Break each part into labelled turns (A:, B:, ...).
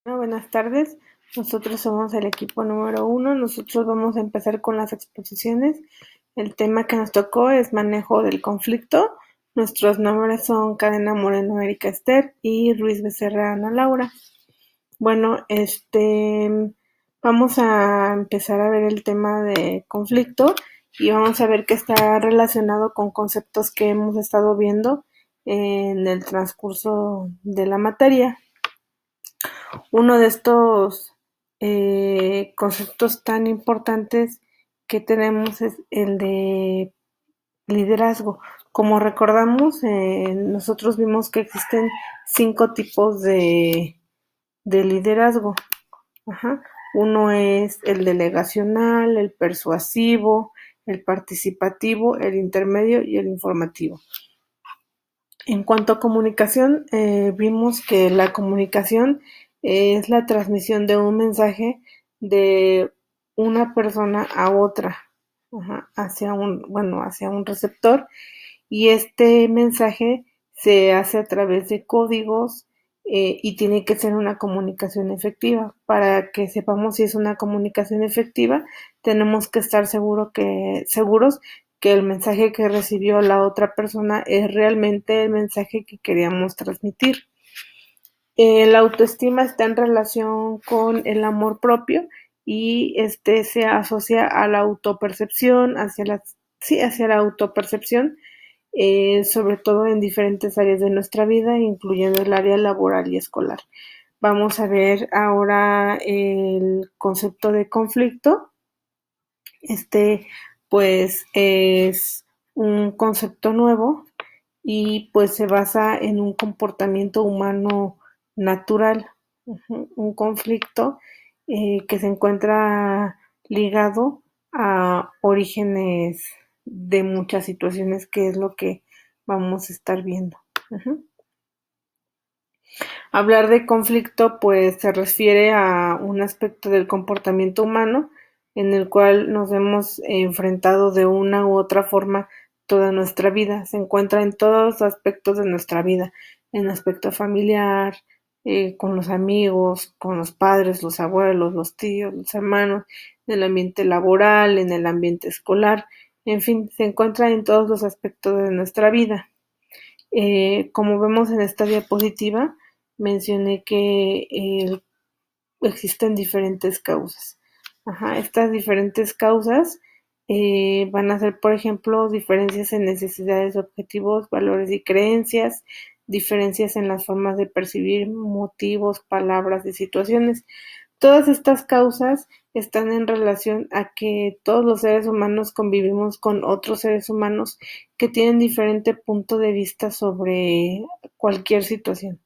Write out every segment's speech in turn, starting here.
A: Buenas tardes, nosotros somos el equipo número 1, nosotros vamos a empezar con las exposiciones. El tema que nos tocó es manejo del conflicto. Nuestros nombres son Cadena Moreno Erika Esther y Ruiz Becerra Ana Laura. Bueno, vamos a empezar a ver el tema de conflicto y vamos a ver que está relacionado con conceptos que hemos estado viendo en el transcurso de la materia. Uno de estos conceptos tan importantes que tenemos es el de liderazgo. Como recordamos, nosotros vimos que existen 5 tipos de liderazgo. Ajá. Uno es el delegacional, el persuasivo, el participativo, el intermedio y el informativo. En cuanto a comunicación, vimos que la comunicación es la transmisión de un mensaje de una persona a otra, hacia un receptor, y este mensaje se hace a través de códigos y tiene que ser una comunicación efectiva. Para que sepamos si es una comunicación efectiva, tenemos que estar seguros que el mensaje que recibió la otra persona es realmente el mensaje que queríamos transmitir. La autoestima está en relación con el amor propio y este se asocia a la autopercepción, hacia la autopercepción, sobre todo en diferentes áreas de nuestra vida, incluyendo el área laboral y escolar. Vamos a ver ahora el concepto de conflicto. Pues es un concepto nuevo y pues se basa en un comportamiento humano natural, un conflicto que se encuentra ligado a orígenes de muchas situaciones, que es lo que vamos a estar viendo. Hablar de conflicto pues se refiere a un aspecto del comportamiento humano en el cual nos hemos enfrentado de una u otra forma toda nuestra vida. Se encuentra en todos los aspectos de nuestra vida, en aspecto familiar, con los amigos, con los padres, los abuelos, los tíos, los hermanos, en el ambiente laboral, en el ambiente escolar, en fin, se encuentra en todos los aspectos de nuestra vida. Como vemos en esta diapositiva, mencioné que existen diferentes causas. Estas diferentes causas van a ser, por ejemplo, diferencias en necesidades, objetivos, valores y creencias, diferencias en las formas de percibir motivos, palabras y situaciones. Todas estas causas están en relación a que todos los seres humanos convivimos con otros seres humanos que tienen diferente punto de vista sobre cualquier situación.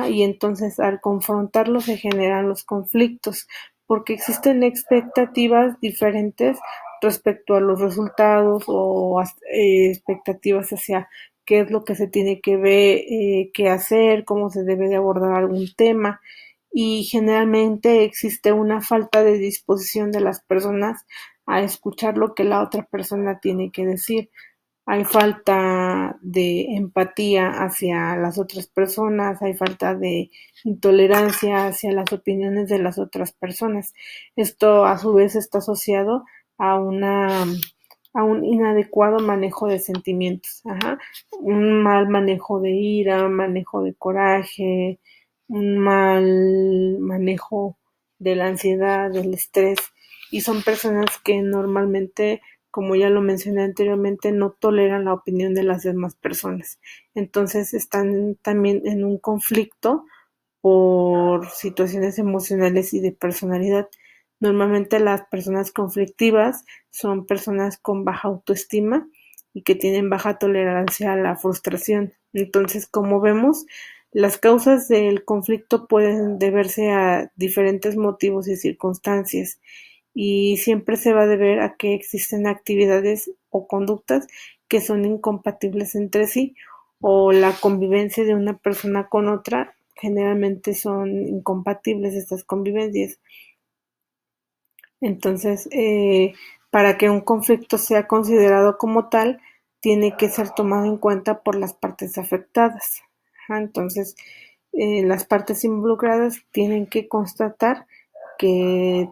A: Y entonces al confrontarlos se generan los conflictos, porque existen expectativas diferentes respecto a los resultados o expectativas hacia qué es lo que se tiene que ver, qué hacer, cómo se debe de abordar algún tema, y generalmente existe una falta de disposición de las personas a escuchar lo que la otra persona tiene que decir. Hay falta de empatía hacia las otras personas, hay falta de intolerancia hacia las opiniones de las otras personas. Esto a su vez está asociado a un inadecuado manejo de sentimientos, un mal manejo de ira, manejo de coraje, un mal manejo de la ansiedad, del estrés, y son personas que normalmente, como ya lo mencioné anteriormente, no toleran la opinión de las demás personas. Entonces están también en un conflicto por situaciones emocionales y de personalidad. Normalmente las personas conflictivas son personas con baja autoestima y que tienen baja tolerancia a la frustración. Entonces, como vemos, las causas del conflicto pueden deberse a diferentes motivos y circunstancias, y siempre se va a deber a que existen actividades o conductas que son incompatibles entre sí, o la convivencia de una persona con otra. Generalmente son incompatibles estas convivencias. Entonces, para que un conflicto sea considerado como tal, tiene que ser tomado en cuenta por las partes afectadas. Entonces, las partes involucradas tienen que constatar que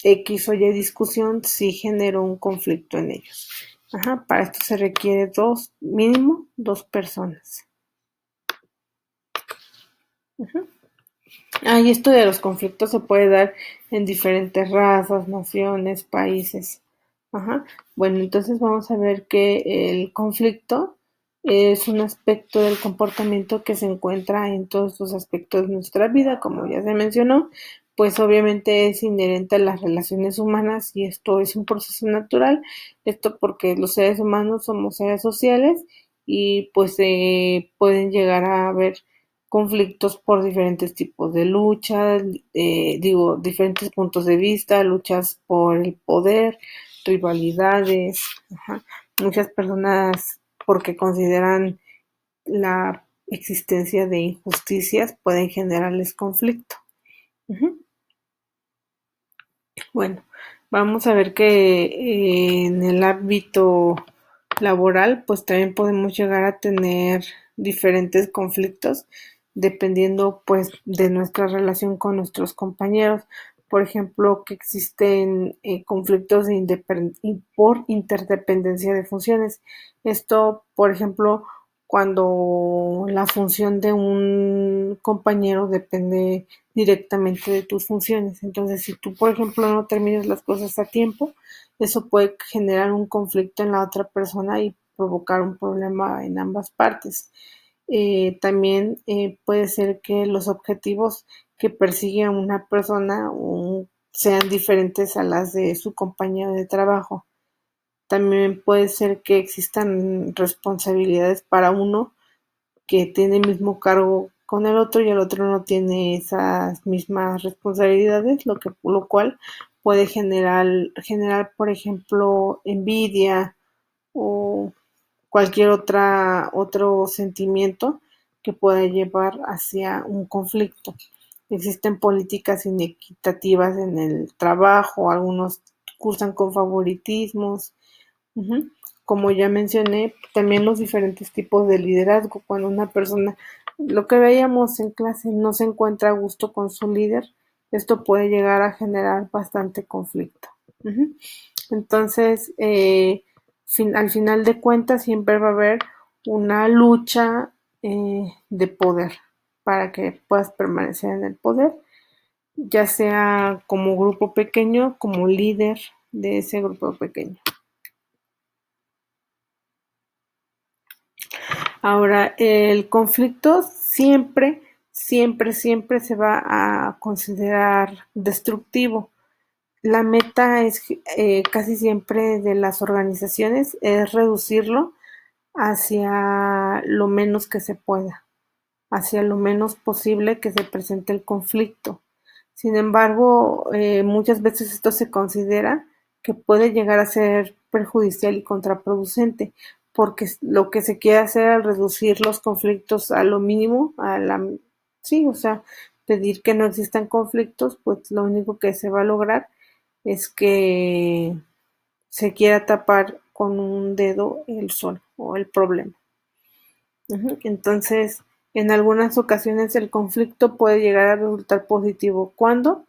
A: X o Y discusión sí generó un conflicto en ellos. Para esto se requiere mínimo dos personas. Y esto de los conflictos se puede dar en diferentes razas, naciones, países. Bueno, entonces vamos a ver que el conflicto es un aspecto del comportamiento que se encuentra en todos los aspectos de nuestra vida, como ya se mencionó, pues obviamente es inherente a las relaciones humanas y esto es un proceso natural, esto porque los seres humanos somos seres sociales y pues pueden llegar a haber conflictos por diferentes tipos de luchas, diferentes puntos de vista, luchas por el poder, rivalidades, muchas personas porque consideran la existencia de injusticias pueden generarles conflicto. Bueno, vamos a ver que en el ámbito laboral pues también podemos llegar a tener diferentes conflictos dependiendo pues de nuestra relación con nuestros compañeros. Por ejemplo, que existen conflictos por interdependencia de funciones. Esto, por ejemplo, cuando la función de un compañero depende directamente de tus funciones. Entonces, si tú, por ejemplo, no terminas las cosas a tiempo, eso puede generar un conflicto en la otra persona y provocar un problema en ambas partes. También puede ser que los objetivos que persigue una persona sean diferentes a las de su compañero de trabajo. También puede ser que existan responsabilidades para uno que tiene el mismo cargo con el otro y el otro no tiene esas mismas responsabilidades, lo cual puede generar, por ejemplo, envidia o cualquier otro sentimiento que pueda llevar hacia un conflicto. Existen políticas inequitativas en el trabajo, algunos cursan con favoritismos. Como ya mencioné, también los diferentes tipos de liderazgo. Cuando una persona, lo que veíamos en clase, no se encuentra a gusto con su líder, esto puede llegar a generar bastante conflicto. Entonces, al final de cuentas, siempre va a haber una lucha de poder para que puedas permanecer en el poder, ya sea como grupo pequeño, como líder de ese grupo pequeño. Ahora, el conflicto siempre, siempre, siempre se va a considerar destructivo. La meta es casi siempre de las organizaciones es reducirlo hacia lo menos que se pueda, hacia lo menos posible que se presente el conflicto. Sin embargo, muchas veces esto se considera que puede llegar a ser perjudicial y contraproducente, porque lo que se quiere hacer al reducir los conflictos a lo mínimo, sí, o sea, pedir que no existan conflictos, pues lo único que se va a lograr es que se quiera tapar con un dedo el sol o el problema. Entonces, en algunas ocasiones el conflicto puede llegar a resultar positivo. ¿Cuándo?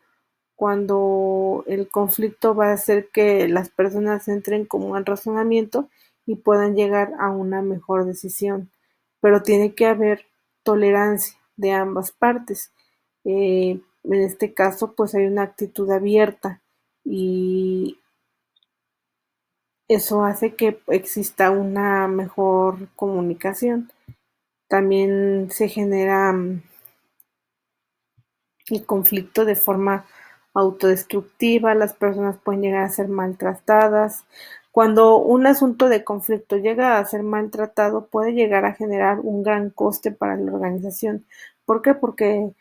A: Cuando el conflicto va a hacer que las personas entren como en razonamiento y puedan llegar a una mejor decisión. Pero tiene que haber tolerancia de ambas partes. En este caso, pues hay una actitud abierta y eso hace que exista una mejor comunicación. También se genera el conflicto de forma autodestructiva, las personas pueden llegar a ser maltratadas. Cuando un asunto de conflicto llega a ser maltratado, puede llegar a generar un gran coste para la organización. ¿Por qué? Porque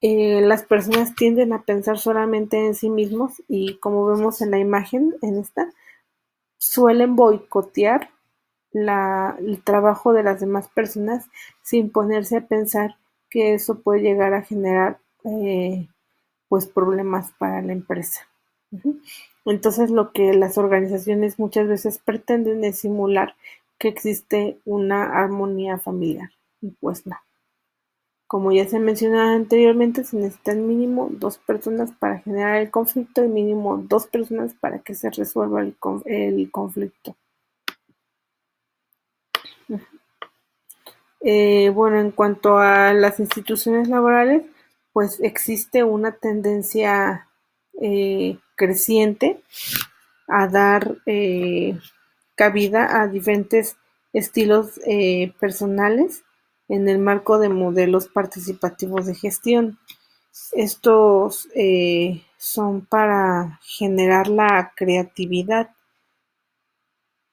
A: las personas tienden a pensar solamente en sí mismos y como vemos en la imagen, en esta, suelen boicotear el trabajo de las demás personas sin ponerse a pensar que eso puede llegar a generar pues problemas para la empresa. Entonces lo que las organizaciones muchas veces pretenden es simular que existe una armonía familiar y pues no. Como ya se mencionó anteriormente, se necesitan mínimo 2 personas para generar el conflicto y mínimo 2 personas para que se resuelva el conflicto. Bueno, en cuanto a las instituciones laborales, pues existe una tendencia creciente a dar cabida a diferentes estilos personales en el marco de modelos participativos de gestión. Estos son para generar la creatividad.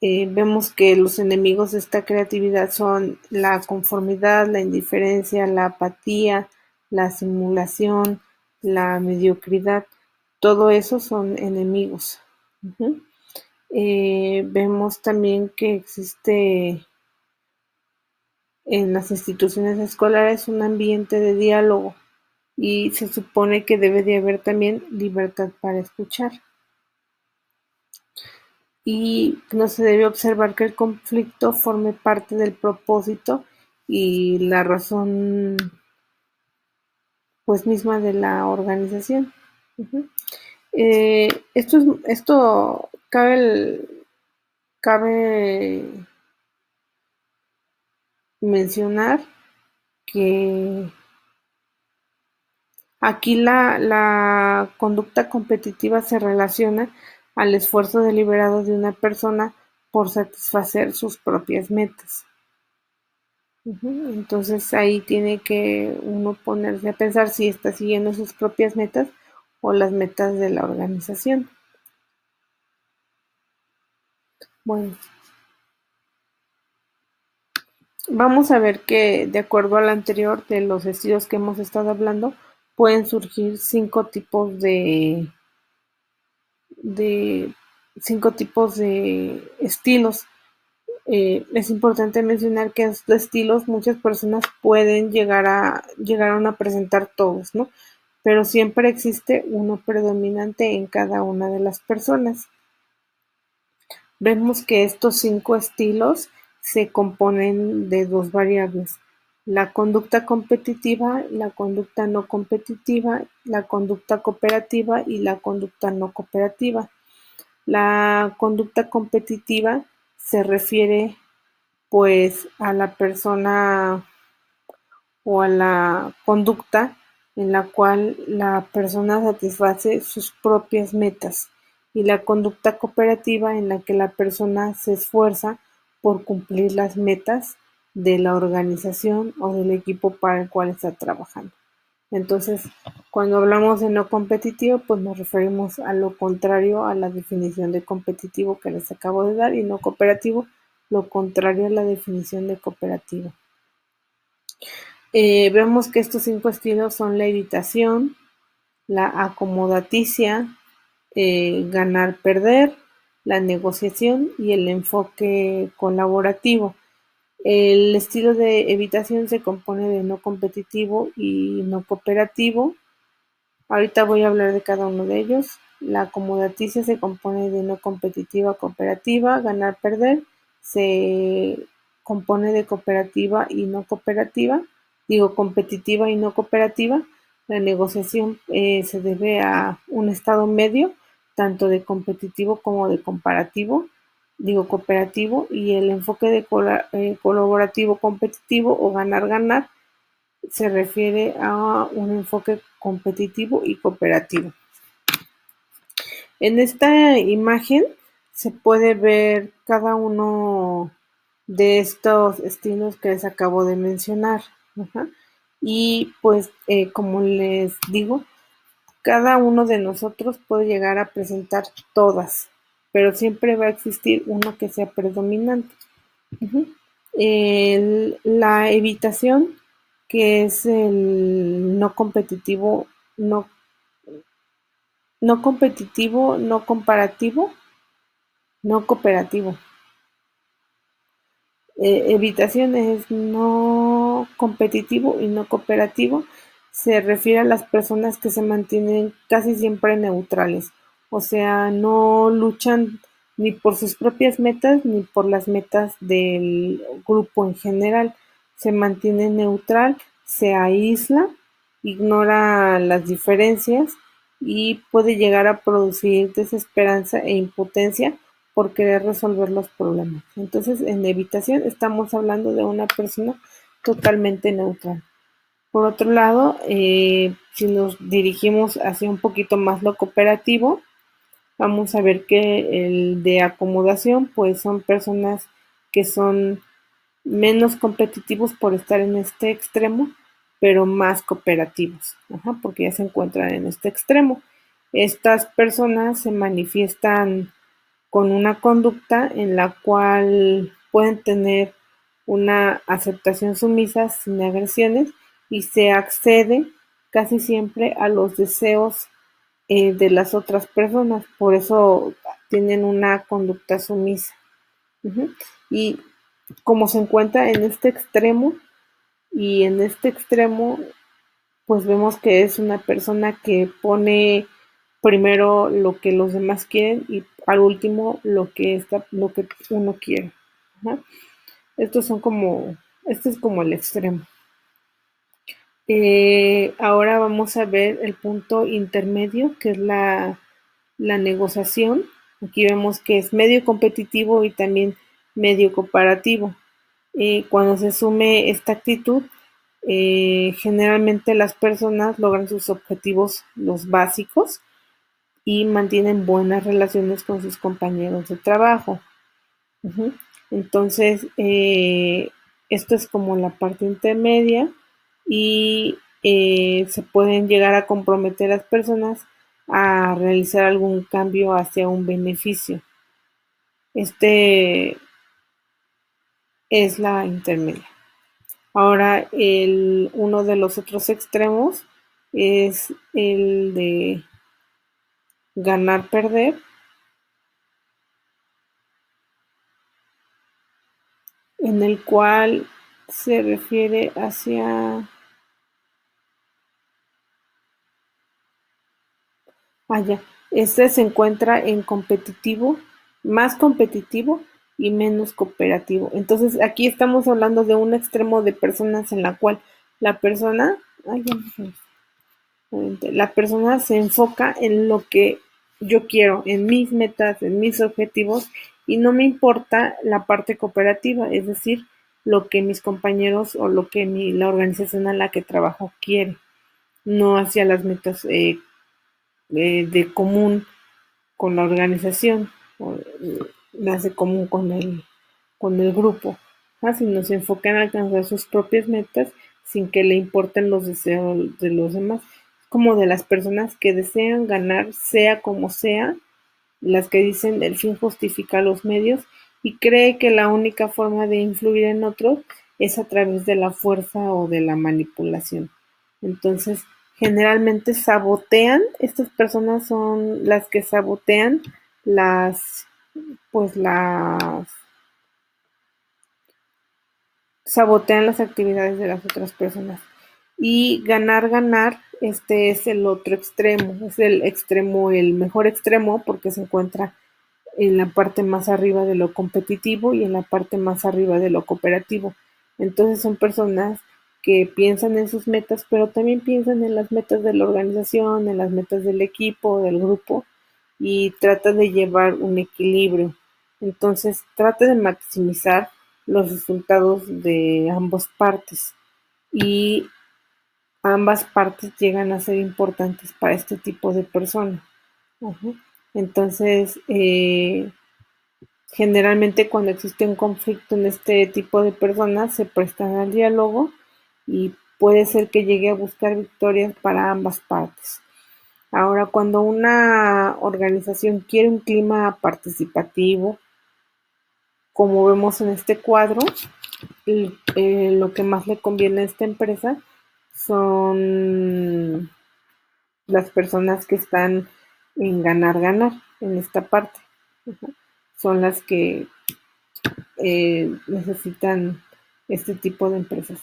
A: Vemos que los enemigos de esta creatividad son la conformidad, la indiferencia, la apatía, la simulación, la mediocridad. Todo eso son enemigos. Uh-huh. Vemos también que existe en las instituciones escolares un ambiente de diálogo y se supone que debe de haber también libertad para escuchar. Y no se debe observar que el conflicto forme parte del propósito y la razón pues misma de la organización. Uh-huh. Esto cabe mencionar que aquí la conducta competitiva se relaciona al esfuerzo deliberado de una persona por satisfacer sus propias metas. Ujú. Entonces ahí tiene que uno ponerse a pensar si está siguiendo sus propias metas o las metas de la organización. Bueno, vamos a ver que de acuerdo al anterior de los estilos que hemos estado hablando, pueden surgir de cinco tipos de estilos. Es importante mencionar que estos estilos muchas personas pueden llegaron a presentar todos, ¿no? Pero siempre existe uno predominante en cada una de las personas. Vemos que estos 5 estilos se componen de 2 variables: la conducta competitiva, la conducta no competitiva, la conducta cooperativa y la conducta no cooperativa. La conducta competitiva se refiere pues a la persona o a la conducta en la cual la persona satisface sus propias metas, y la conducta cooperativa en la que la persona se esfuerza por cumplir las metas de la organización o del equipo para el cual está trabajando. Entonces, cuando hablamos de no competitivo, pues nos referimos a lo contrario a la definición de competitivo que les acabo de dar, y no cooperativo, lo contrario a la definición de cooperativo. Vemos que estos 5 estilos son la evitación, la acomodaticia, ganar-perder, la negociación y el enfoque colaborativo. El estilo de evitación se compone de no competitivo y no cooperativo. Ahorita voy a hablar de cada uno de ellos. La acomodaticia se compone de no competitiva, cooperativa. Ganar-perder se compone de cooperativa y no cooperativa. Digo, competitiva y no cooperativa. La negociación se debe a un estado medio, tanto de competitivo como de comparativo, digo cooperativo, y el enfoque de colaborativo competitivo o ganar-ganar se refiere a un enfoque competitivo y cooperativo. En esta imagen se puede ver cada uno de estos estilos que les acabo de mencionar. Ajá. Y pues, como les digo, cada uno de nosotros puede llegar a presentar todas, pero siempre va a existir uno que sea predominante. Uh-huh. La evitación, que es el no competitivo, no, no competitivo, no comparativo, no cooperativo. Evitación es no competitivo y no cooperativo. Se refiere a las personas que se mantienen casi siempre neutrales, o sea, no luchan ni por sus propias metas ni por las metas del grupo en general. Se mantiene neutral, se aísla, ignora las diferencias y puede llegar a producir desesperanza e impotencia por querer resolver los problemas. Entonces, en evitación estamos hablando de una persona totalmente neutral. Por otro lado, si nos dirigimos hacia un poquito más lo cooperativo, vamos a ver que el de acomodación, pues son personas que son menos competitivos por estar en este extremo, pero más cooperativos, porque ya se encuentran en este extremo. Estas personas se manifiestan con una conducta en la cual pueden tener una aceptación sumisa sin agresiones y se accede casi siempre a los deseos de las otras personas, por eso tienen una conducta sumisa. Uh-huh. Y como se encuentra en este extremo, y en este extremo, pues vemos que es una persona que pone primero lo que los demás quieren y al último lo que uno quiere. Ajá. Estos son como, este es como el extremo. Ahora vamos a ver el punto intermedio, que es la negociación. Aquí vemos que es medio competitivo y también medio cooperativo. Cuando se asume esta actitud, generalmente las personas logran sus objetivos, los básicos, y mantienen buenas relaciones con sus compañeros de trabajo. Uh-huh. Entonces, esto es como la parte intermedia y se pueden llegar a comprometer a las personas a realizar algún cambio hacia un beneficio. Este es la intermedia. Ahora, uno de los otros extremos es el de ganar-perder, en el cual se refiere hacia... ya. Este se encuentra en competitivo, más competitivo y menos cooperativo. Entonces, aquí estamos hablando de un extremo de personas en la cual la persona, ay, ya la persona se enfoca en lo que yo quiero, en mis metas, en mis objetivos, y no me importa la parte cooperativa, es decir, lo que mis compañeros o lo que la organización a la que trabajo quiere, no hacia las metas de común con la organización, o, las de común con el grupo, sino se enfoca en alcanzar sus propias metas sin que le importen los deseos de los demás, como de las personas que desean ganar sea como sea, las que dicen el fin justifica los medios y cree que la única forma de influir en otros es a través de la fuerza o de la manipulación. Entonces, generalmente sabotean, estas personas son las que sabotean las, pues sabotean las actividades de las otras personas. Y ganar, este es el otro extremo, es el extremo, el mejor extremo, porque se encuentra en la parte más arriba de lo competitivo y en la parte más arriba de lo cooperativo. Entonces son personas que piensan en sus metas, pero también piensan en las metas de la organización, en las metas del equipo, del grupo, y trata de llevar un equilibrio. Entonces trata de maximizar los resultados de ambas partes y ambas partes llegan a ser importantes para este tipo de personas. Uh-huh. Entonces, generalmente cuando existe un conflicto en este tipo de personas se prestan al diálogo y puede ser que llegue a buscar victorias para ambas partes. Ahora, cuando una organización quiere un clima participativo, como vemos en este cuadro, lo que más le conviene a esta empresa son las personas que están en ganar en esta parte. Uh-huh. Son las que necesitan este tipo de empresas.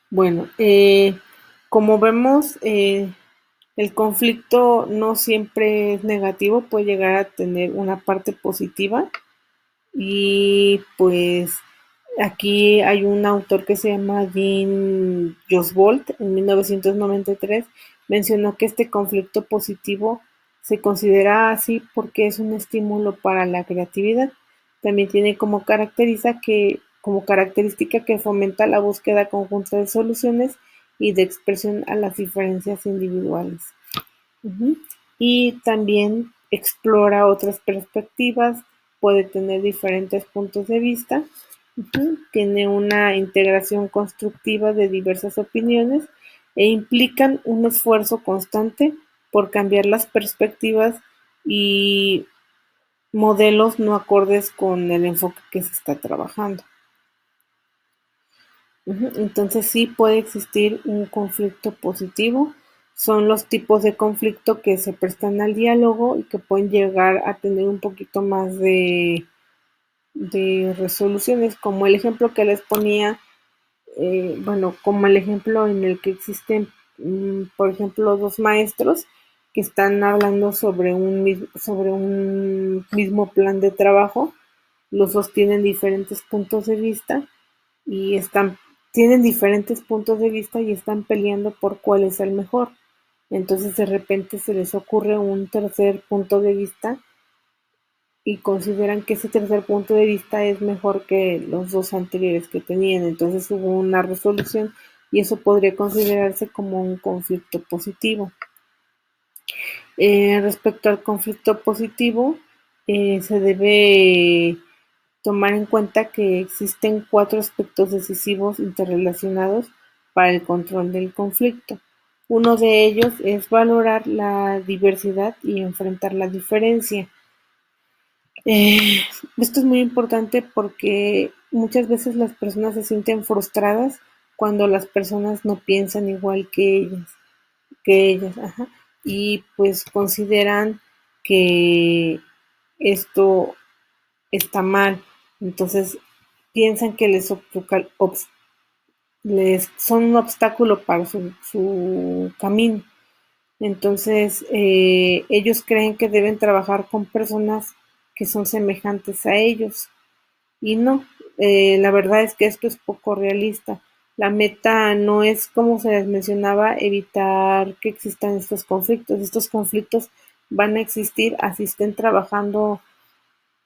A: Bueno, como vemos, el conflicto no siempre es negativo, puede llegar a tener una parte positiva Y pues aquí hay un autor que se llama Jean Josbolt, en 1993, mencionó que este conflicto positivo se considera así porque es un estímulo para la creatividad. También tiene como característica que fomenta la búsqueda conjunta de soluciones y de expresión a las diferencias individuales. Ujú. Y también explora otras perspectivas, puede tener diferentes puntos de vista, ujú, tiene una integración constructiva de diversas opiniones e implican un esfuerzo constante por cambiar las perspectivas y modelos no acordes con el enfoque que se está trabajando. Ujú. Entonces sí puede existir un conflicto positivo. Son los tipos de conflicto que se prestan al diálogo y que pueden llegar a tener un poquito más de resoluciones, como el ejemplo que les ponía, bueno, como el ejemplo en el que existen, por ejemplo, dos maestros que están hablando sobre un mismo plan de trabajo. Los dos tienen diferentes puntos de vista y tienen diferentes puntos de vista y están peleando por cuál es el mejor. Entonces de repente se les ocurre un tercer punto de vista y consideran que ese tercer punto de vista es mejor que los dos anteriores que tenían. Entonces hubo una resolución y eso podría considerarse como un conflicto positivo. Respecto al conflicto positivo, se debe tomar en cuenta que existen cuatro aspectos decisivos interrelacionados para el control del conflicto. Uno de ellos es valorar la diversidad y enfrentar la diferencia. Eh, Esto es muy importante porque muchas veces las personas se sienten frustradas cuando las personas no piensan igual que ellas, ajá, y pues consideran que esto está mal, entonces piensan que les son un obstáculo para su camino. Entonces, ellos creen que deben trabajar con personas que son semejantes a ellos. Y no, la verdad es que esto es poco realista. La meta no es, como se les mencionaba, evitar que existan estos conflictos. Estos conflictos van a existir así estén trabajando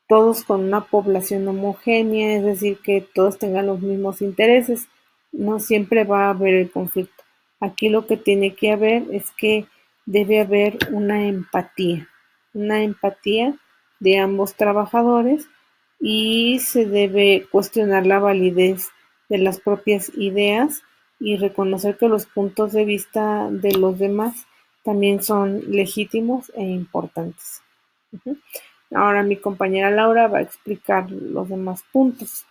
A: todos con una población homogénea, es decir, que todos tengan los mismos intereses. No siempre va a haber el conflicto. Aquí lo que tiene que haber es que debe haber una empatía de ambos trabajadores y se debe cuestionar la validez de las propias ideas y reconocer que los puntos de vista de los demás también son legítimos e importantes. Ujú. Ahora mi compañera Laura va a explicar los demás puntos.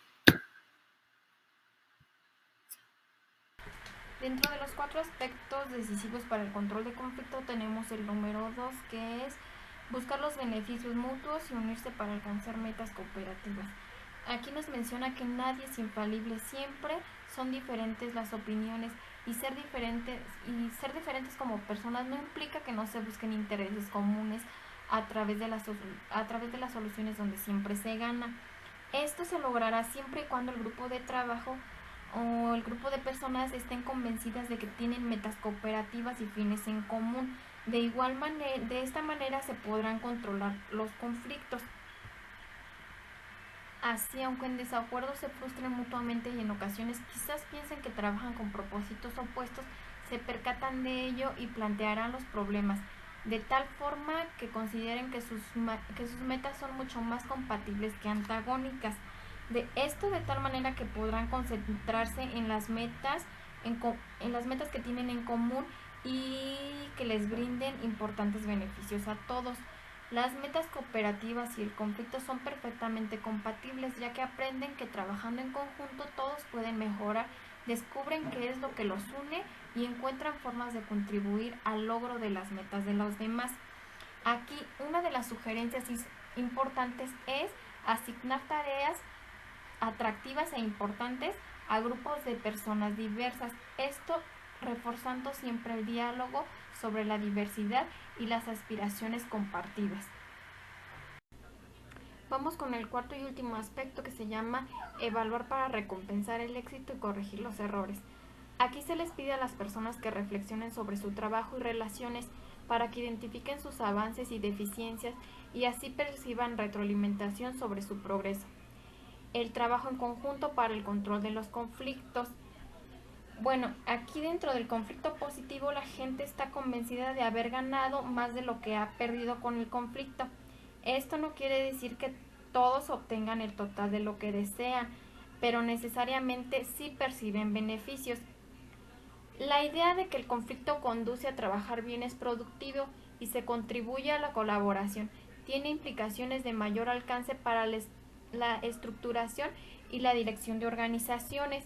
B: Dentro de los cuatro aspectos decisivos para el control de conflicto tenemos el número 2, que es buscar los beneficios mutuos y unirse para alcanzar metas cooperativas. Aquí nos menciona que nadie es infalible, siempre son diferentes las opiniones y ser diferentes como personas no implica que no se busquen intereses comunes a través de las soluciones donde siempre se gana. Esto se logrará siempre y cuando el grupo de trabajo o el grupo de personas estén convencidas de que tienen metas cooperativas y fines en común. De esta manera se podrán controlar los conflictos. Así, aunque en desacuerdo se frustren mutuamente y en ocasiones quizás piensen que trabajan con propósitos opuestos, se percatan de ello y plantearán los problemas, de tal forma que consideren que sus metas son mucho más compatibles que antagónicas. De tal manera que podrán concentrarse en las metas que tienen en común y que les brinden importantes beneficios a todos. Las metas cooperativas y el conflicto son perfectamente compatibles, ya que aprenden que trabajando en conjunto todos pueden mejorar, descubren qué es lo que los une y encuentran formas de contribuir al logro de las metas de los demás. Aquí una de las sugerencias importantes es asignar tareas atractivas e importantes a grupos de personas diversas. Esto reforzando siempre el diálogo sobre la diversidad y las aspiraciones compartidas. Vamos con el cuarto y último aspecto, que se llama evaluar para recompensar el éxito y corregir los errores. Aquí se les pide a las personas que reflexionen sobre su trabajo y relaciones para que identifiquen sus avances y deficiencias y así perciban retroalimentación sobre su progreso. El trabajo en conjunto para el control de los conflictos. Bueno, aquí dentro del conflicto positivo la gente está convencida de haber ganado más de lo que ha perdido con el conflicto. Esto no quiere decir que todos obtengan el total de lo que desean, pero necesariamente sí perciben beneficios. La idea de que el conflicto conduce a trabajar bien es productivo y se contribuye a la colaboración. Tiene implicaciones de mayor alcance para la estructuración y la dirección de organizaciones.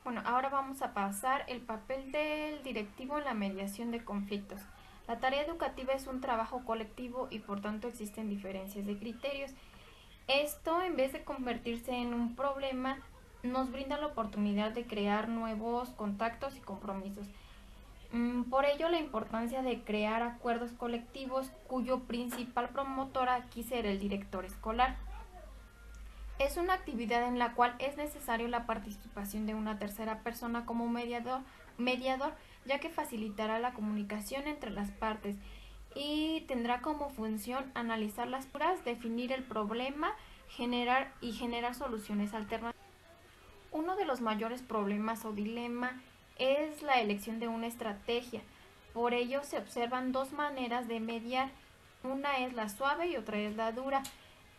B: Bueno, ahora vamos a pasar el papel del directivo en la mediación de conflictos. La tarea educativa es un trabajo colectivo y por tanto existen diferencias de criterios. Esto, en vez de convertirse en un problema, nos brinda la oportunidad de crear nuevos contactos y compromisos. Por ello, la importancia de crear acuerdos colectivos cuyo principal promotor aquí será el director escolar. Es una actividad en la cual es necesario la participación de una tercera persona como mediador, ya que facilitará la comunicación entre las partes y tendrá como función analizar las pruebas, definir el problema, generar soluciones alternativas. Uno de los mayores problemas o dilema es la elección de una estrategia. Por ello se observan dos maneras de mediar. Una es la suave y otra es la dura.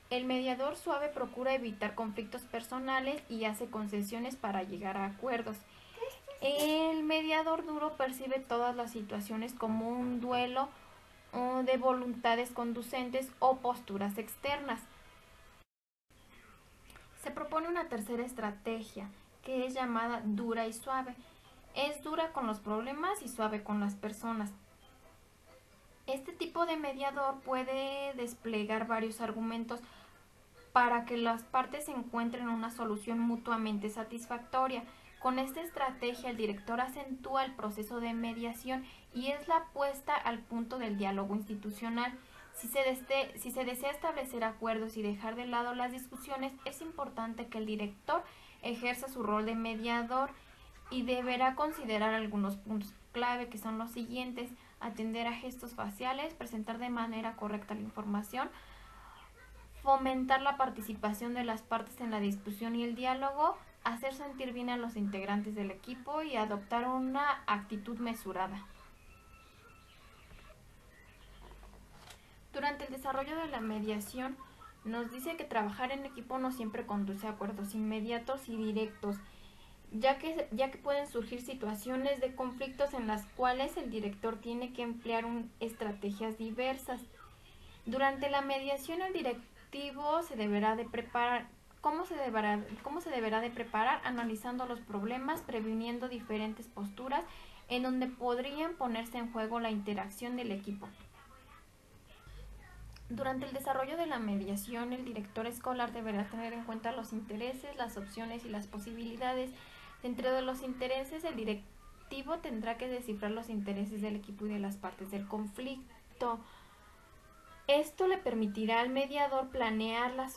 B: El mediador suave procura evitar conflictos personales y hace concesiones para llegar a acuerdos. El mediador duro percibe todas las situaciones como un duelo de voluntades conducentes o posturas externas. Se propone una tercera estrategia, que es llamada dura y suave. Es dura con los problemas y suave con las personas. Este tipo de mediador puede desplegar varios argumentos para que las partes encuentren una solución mutuamente satisfactoria. Con esta estrategia, el director acentúa el proceso de mediación y es la puesta al punto del diálogo institucional. Si se desea establecer acuerdos y dejar de lado las discusiones, es importante que el director ejerza su rol de mediador y deberá considerar algunos puntos clave, que son los siguientes: atender a gestos faciales, presentar de manera correcta la información, fomentar la participación de las partes en la discusión y el diálogo, hacer sentir bien a los integrantes del equipo y adoptar una actitud mesurada. Durante el desarrollo de la mediación, nos dice que trabajar en equipo no siempre conduce a acuerdos inmediatos y directos, ya que pueden surgir situaciones de conflictos en las cuales el director tiene que emplear estrategias diversas. Durante la mediación, el directivo se deberá de preparar. ¿Cómo se deberá de preparar? Analizando los problemas, previniendo diferentes posturas en donde podrían ponerse en juego la interacción del equipo. Durante el desarrollo de la mediación, el director escolar deberá tener en cuenta los intereses, las opciones y las posibilidades. Dentro de los intereses, el directivo tendrá que descifrar los intereses del equipo y de las partes del conflicto. Esto le permitirá al mediador planear las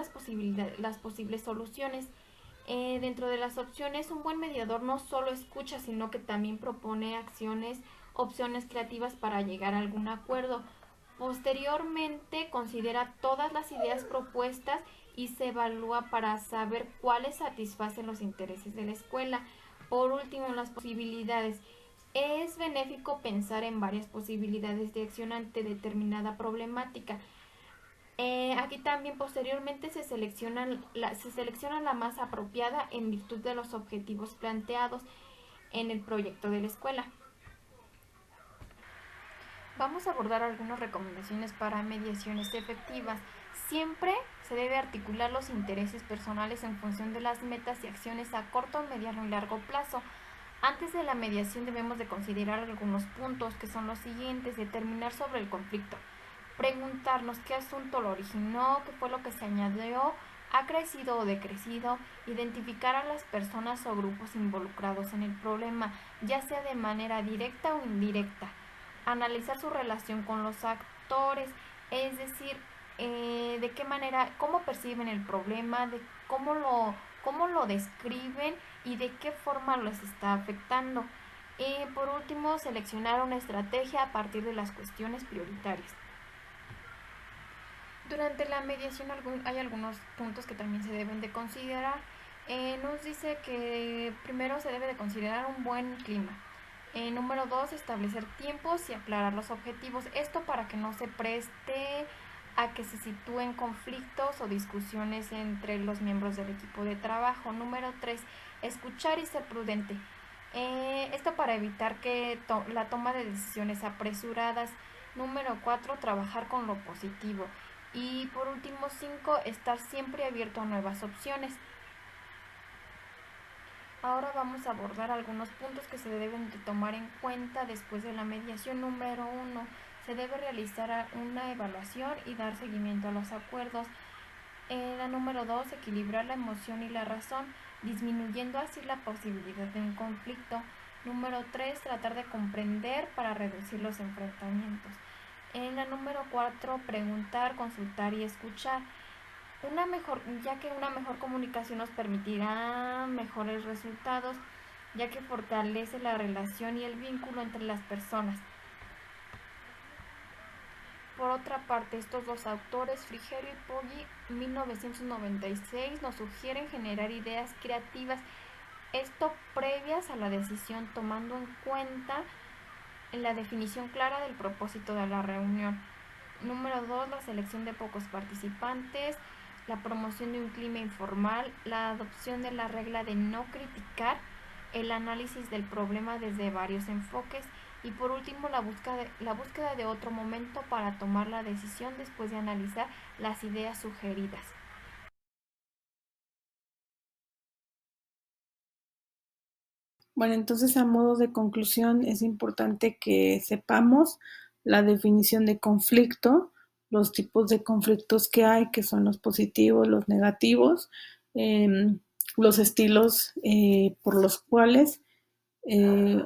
B: posibles soluciones. Dentro de las opciones, un buen mediador no solo escucha, sino que también propone opciones creativas para llegar a algún acuerdo. Posteriormente, considera todas las ideas propuestas y se evalúa para saber cuáles satisfacen los intereses de la escuela. Por último, las posibilidades. Es benéfico pensar en varias posibilidades de acción ante determinada problemática. Aquí también posteriormente se selecciona la más apropiada en virtud de los objetivos planteados en el proyecto de la escuela. Vamos a abordar algunas recomendaciones para mediaciones efectivas. Siempre se debe articular los intereses personales en función de las metas y acciones a corto, mediano y largo plazo. Antes de la mediación debemos de considerar algunos puntos, que son los siguientes: determinar sobre el conflicto, preguntarnos qué asunto lo originó, qué fue lo que se añadió, ha crecido o decrecido, identificar a las personas o grupos involucrados en el problema, ya sea de manera directa o indirecta, analizar su relación con los actores, es decir, de qué manera, cómo perciben el problema, de cómo lo describen y de qué forma les está afectando. Y por último, seleccionar una estrategia a partir de las cuestiones prioritarias. Durante la mediación hay algunos puntos que también se deben de considerar. Nos dice que primero se debe de considerar un buen clima. Número 2, establecer tiempos y aclarar los objetivos. Esto para que no se preste a que se sitúen conflictos o discusiones entre los miembros del equipo de trabajo. Número 3, escuchar y ser prudente. Esto para evitar que la toma de decisiones apresuradas. Número 4, trabajar con lo positivo. Y por último, 5, estar siempre abierto a nuevas opciones. Ahora vamos a abordar algunos puntos que se deben de tomar en cuenta después de la mediación. Número 1, se debe realizar una evaluación y dar seguimiento a los acuerdos. La número 2, equilibrar la emoción y la razón, disminuyendo así la posibilidad de un conflicto. Número 3, tratar de comprender para reducir los enfrentamientos. En la número 4, preguntar, consultar y escuchar. Ya que una mejor comunicación nos permitirá mejores resultados, ya que fortalece la relación y el vínculo entre las personas. Por otra parte, estos dos autores, Frigerio y Poggi, 1996, nos sugieren generar ideas creativas, esto previas a la decisión, tomando en cuenta la definición clara del propósito de la reunión. Número 2, la selección de pocos participantes, la promoción de un clima informal, la adopción de la regla de no criticar, el análisis del problema desde varios enfoques y por último la búsqueda de otro momento para tomar la decisión después de analizar las ideas sugeridas.
A: Bueno, entonces a modo de conclusión es importante que sepamos la definición de conflicto, los tipos de conflictos que hay, que son los positivos, los negativos, los estilos por los cuales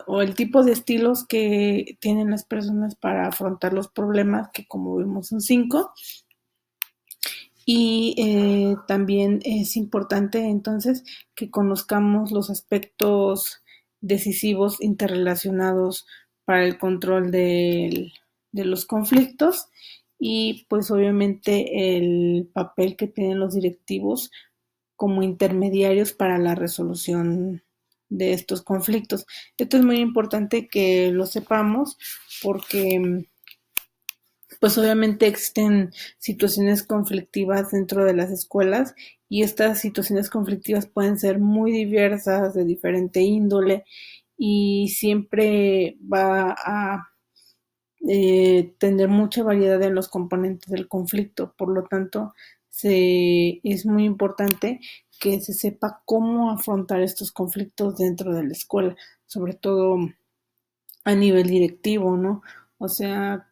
A: o el tipo de estilos que tienen las personas para afrontar los problemas, que como vimos son 5. Y también es importante entonces que conozcamos los aspectos decisivos interrelacionados para el control de los conflictos y pues obviamente el papel que tienen los directivos como intermediarios para la resolución de estos conflictos. Esto es muy importante que lo sepamos porque pues obviamente existen situaciones conflictivas dentro de las escuelas y estas situaciones conflictivas pueden ser muy diversas, de diferente índole y siempre va a tener mucha variedad en los componentes del conflicto. Por lo tanto, es muy importante que se sepa cómo afrontar estos conflictos dentro de la escuela, sobre todo a nivel directivo, ¿no? O sea,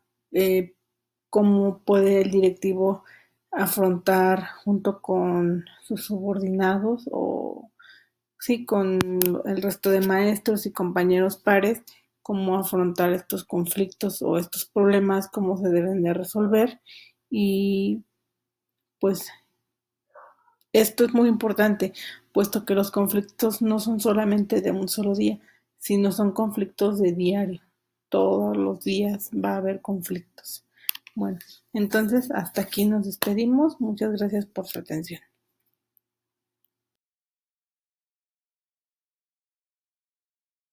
A: cómo puede el directivo afrontar junto con sus subordinados o sí, con el resto de maestros y compañeros pares, cómo afrontar estos conflictos o estos problemas, cómo se deben de resolver. Y pues esto es muy importante, puesto que los conflictos no son solamente de un solo día, sino son conflictos de diario. Todos los días va a haber conflictos. Bueno, entonces hasta aquí nos despedimos. Muchas gracias por su atención.